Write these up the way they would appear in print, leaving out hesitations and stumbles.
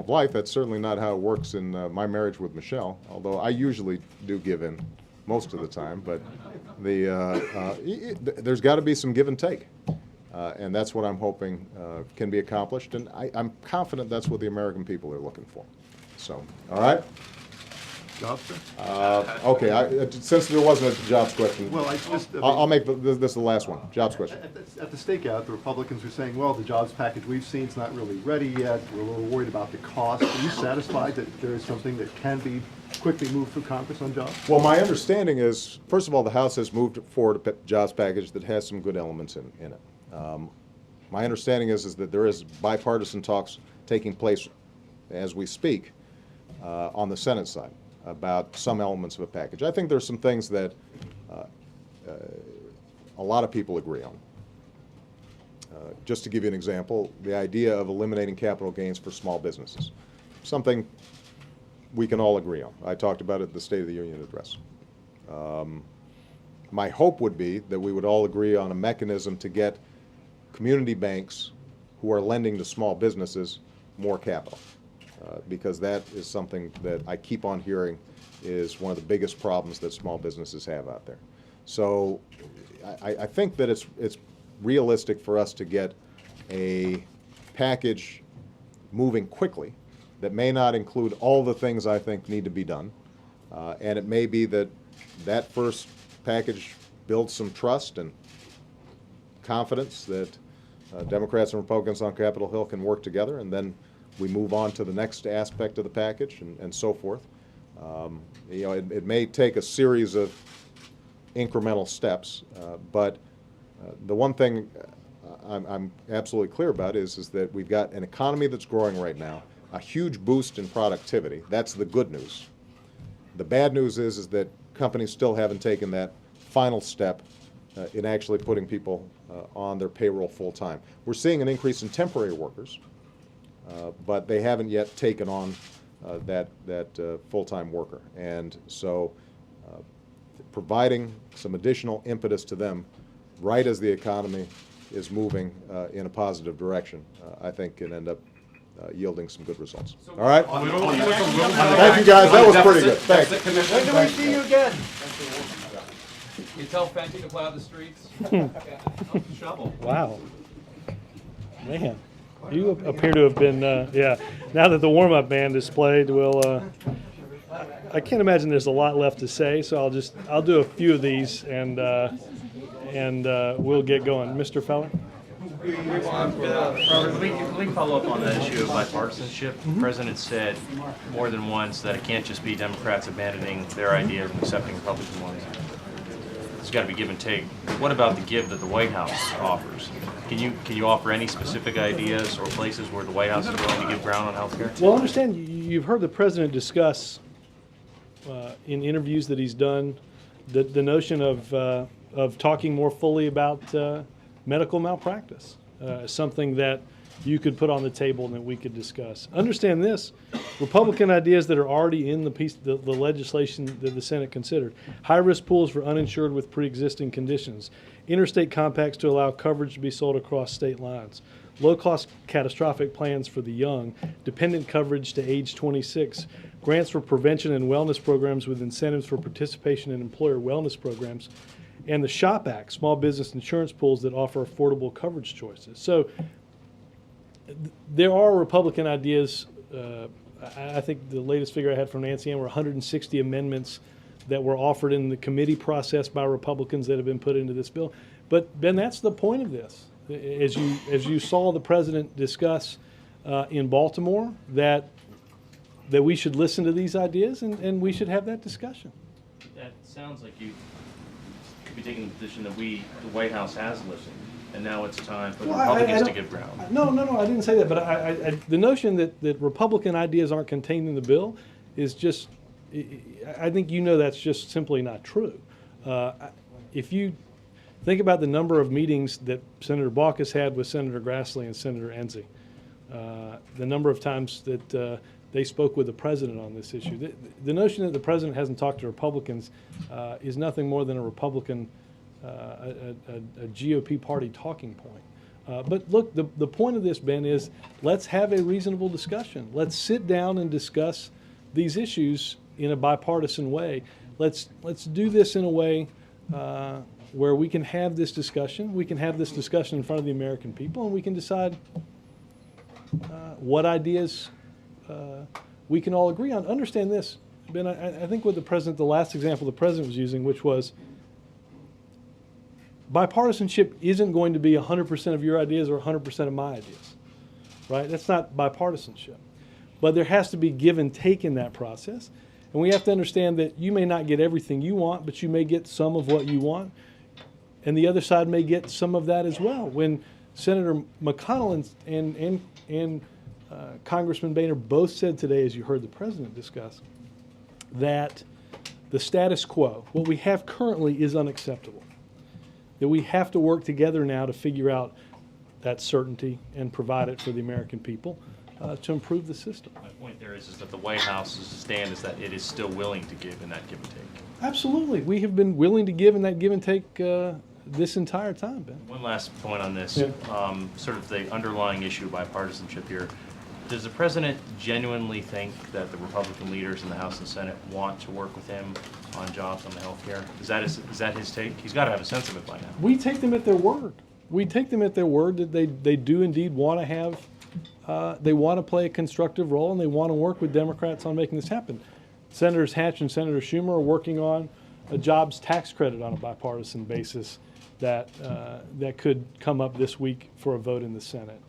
of life. That's certainly not how it works in my marriage with Michelle, although I usually do give in most of the time. But there's got to be some give and take. And that's what I'm hoping can be accomplished. And I'm confident that's what the American people are looking for. So, all right? Jobs, sir? Okay, since there wasn't a jobs question, Well, I just, I'll make this the last one. Jobs question. At the stakeout, the Republicans were saying, well, the jobs package we've seen is not really ready yet. We're a little worried about the cost. Are you satisfied that there is something that can be quickly moved through Congress on jobs? Well, my understanding is, first of all, the House has moved forward a jobs package that has some good elements in it. My understanding is that there is bipartisan talks taking place as we speak on the Senate side about some elements of a package. I think there's some things that a lot of people agree on. Just to give you an example, the idea of eliminating capital gains for small businesses, something we can all agree on. I talked about it at the State of the Union address. My hope would be that we would all agree on a mechanism to get community banks who are lending to small businesses more capital. Because that is something that I keep on hearing is one of the biggest problems that small businesses have out there. So I think that it's realistic for us to get a package moving quickly that may not include all the things I think need to be done. And it may be that that first package builds some trust and confidence that Democrats and Republicans on Capitol Hill can work together, and then we move on to the next aspect of the package and so forth. It may take a series of incremental steps, but the one thing I'm absolutely clear about is that we've got an economy that's growing right now, a huge boost in productivity. That's the good news. The bad news is that companies still haven't taken that final step in actually putting people on their payroll full time. We're seeing an increase in temporary workers, but they haven't yet taken on that full-time worker. And so providing some additional impetus to them right as the economy is moving in a positive direction, I think can end up yielding some good results. All right? Thank you, guys. That was pretty good. Thanks. When do we see you again? You tell Fenty to plow the streets? Shovel. Wow. Man, you appear to have been, yeah. Now that the warm-up band is played, I can't imagine there's a lot left to say, so I'll do a few of these and we'll get going. Mr. Feller? Robert, let me follow up on that issue of bipartisanship. The president said more than once that it can't just be Democrats abandoning their ideas and accepting Republican ones. There's got to be give and take. What about the give that the White House offers? Can you offer any specific ideas or places where the White House is willing to give ground on health care? Well, understand, you've heard the president discuss in interviews that he's done the notion of talking more fully about medical malpractice, something that you could put on the table and that we could discuss. Understand this, Republican ideas that are already in the legislation that the Senate considered. High-risk pools for uninsured with pre-existing conditions. Interstate compacts to allow coverage to be sold across state lines. Low-cost catastrophic plans for the young. Dependent coverage to age 26. Grants for prevention and wellness programs with incentives for participation in employer wellness programs. And the SHOP Act, small business insurance pools that offer affordable coverage choices. So there are Republican ideas. I think the latest figure I had from Nancy Ann were 160 amendments that were offered in the committee process by Republicans that have been put into this bill. But Ben, that's the point of this. As you saw the president discuss in Baltimore, that we should listen to these ideas and we should have that discussion. That sounds like you could be taking the position that the White House has listened, and now it's time for the Republicans to give ground. No, I didn't say that. But the notion that Republican ideas aren't contained in the bill is just, I think that's just simply not true. If you think about the number of meetings that Senator Baucus had with Senator Grassley and Senator Enzi, the number of times that they spoke with the president on this issue. The notion that the president hasn't talked to Republicans is nothing more than a Republican, a GOP party talking point. But look, the point of this, Ben, is let's have a reasonable discussion. Let's sit down and discuss these issues in a bipartisan way. Let's do this in a way where we can have this discussion. We can have this discussion in front of the American people, and we can decide what ideas we can all agree on. Understand this, Ben, I think with the last example the president was using, which was bipartisanship isn't going to be 100% of your ideas or 100% of my ideas, right? That's not bipartisanship. But there has to be give and take in that process. And we have to understand that you may not get everything you want, but you may get some of what you want. And the other side may get some of that as well. When Senator McConnell and Congressman Boehner both said today, as you heard the president discuss, that the status quo, what we have currently, is unacceptable. That we have to work together now to figure out that certainty and provide it for the American people to improve the system. My point there is that the White House's stand is that it is still willing to give in that give and take. Absolutely. We have been willing to give in that give and take this entire time, Ben. One last point on this, Yeah. sort of the underlying issue of bipartisanship here. Does the president genuinely think that the Republican leaders in the House and Senate want to work with him on jobs, on the health care? Is that his take? He's got to have a sense of it by now. We take them at their word. We take them at their word that they do indeed want to have, they want to play a constructive role, and they want to work with Democrats on making this happen. Senators Hatch and Senator Schumer are working on a jobs tax credit on a bipartisan basis that could come up this week for a vote in the Senate.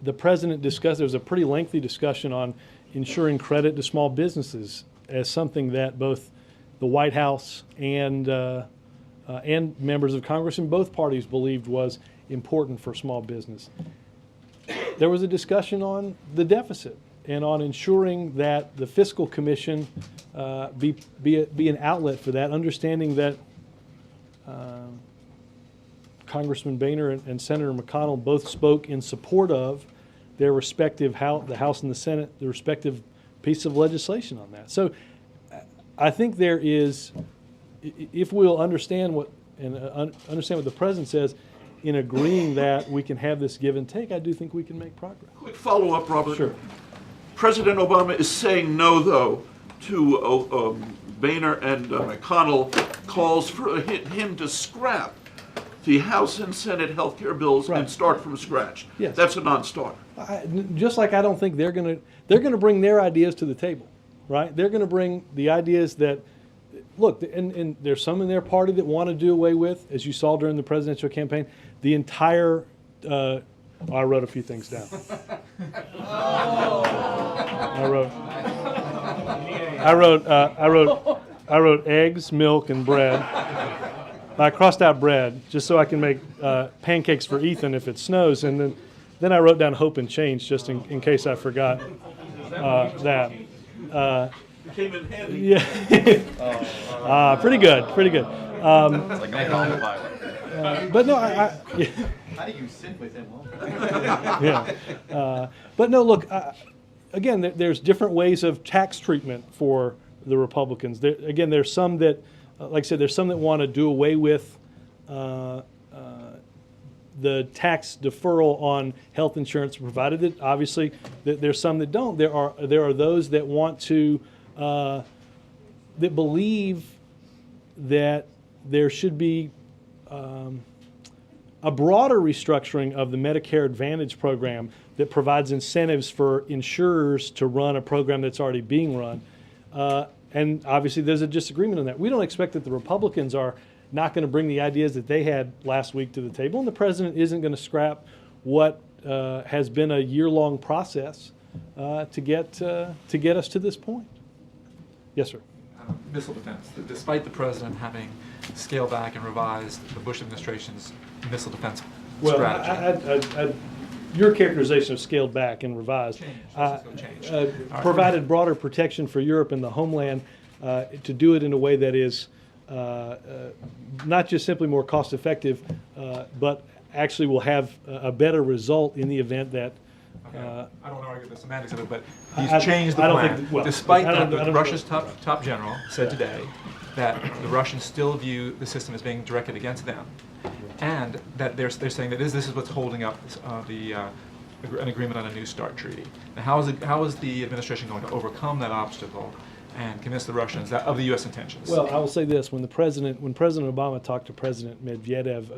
The president discussed, there was a pretty lengthy discussion on ensuring credit to small businesses as something that both the White House and members of Congress in both parties believed was important for small business. There was a discussion on the deficit and on ensuring that the Fiscal Commission be an outlet for that, understanding that Congressman Boehner and Senator McConnell both spoke in support of their respective the House and the Senate, the respective pieces of legislation on that. So I think there is, if we'll understand what the president says, in agreeing that we can have this give and take, I do think we can make progress. Quick follow-up, Robert. Sure. President Obama is saying no, though, to Boehner and McConnell calls for him to scrap the House and Senate health care bills Right. and start from scratch. Yes. That's a non-starter. Just like I don't think they're going to bring their ideas to the table, right? They're going to bring the ideas that, look, and there's some in their party that want to do away with, as you saw during the presidential campaign, the entire. I wrote a few things down. I wrote eggs, milk, and bread. I crossed out bread just so I can make pancakes for Ethan if it snows, and then I wrote down hope and change just in case I forgot that. Came in handy. Yeah. Pretty good. Like no problem pilot. But no, yeah. How do you sit with him? Yeah. But no, look, again, there's different ways of tax treatment for the Republicans. Again, there's some that, like I said, there's some that want to do away with the tax deferral on health insurance, provided that obviously there's some that don't. There are those that want to, that believe that there should be a broader restructuring of the Medicare Advantage program that provides incentives for insurers to run a program that's already being run. And obviously there's a disagreement on that. We don't expect that the Republicans are not going to bring the ideas that they had last week to the table, and the president isn't going to scrap what has been a year-long process to get us to this point. Yes, sir. Missile defense. Despite the president having scaled back and revised the Bush administration's missile defense strategy. Your characterization of scaled back and revised provided broader protection for Europe and the homeland to do it in a way that is not just simply more cost effective, but actually will have a better result in the event that. I don't want to argue the semantics of it, but I he's changed the don't plan. think- well, Despite I don't- that, I don't- Russia's top general said today that the Russians still view the system as being directed against them. and that they're saying that this is what's holding up an agreement on a New START treaty. Now, how is the administration going to overcome that obstacle and convince the Russians of the U.S. intentions? Well, I will say this: when President Obama talked to President Medvedev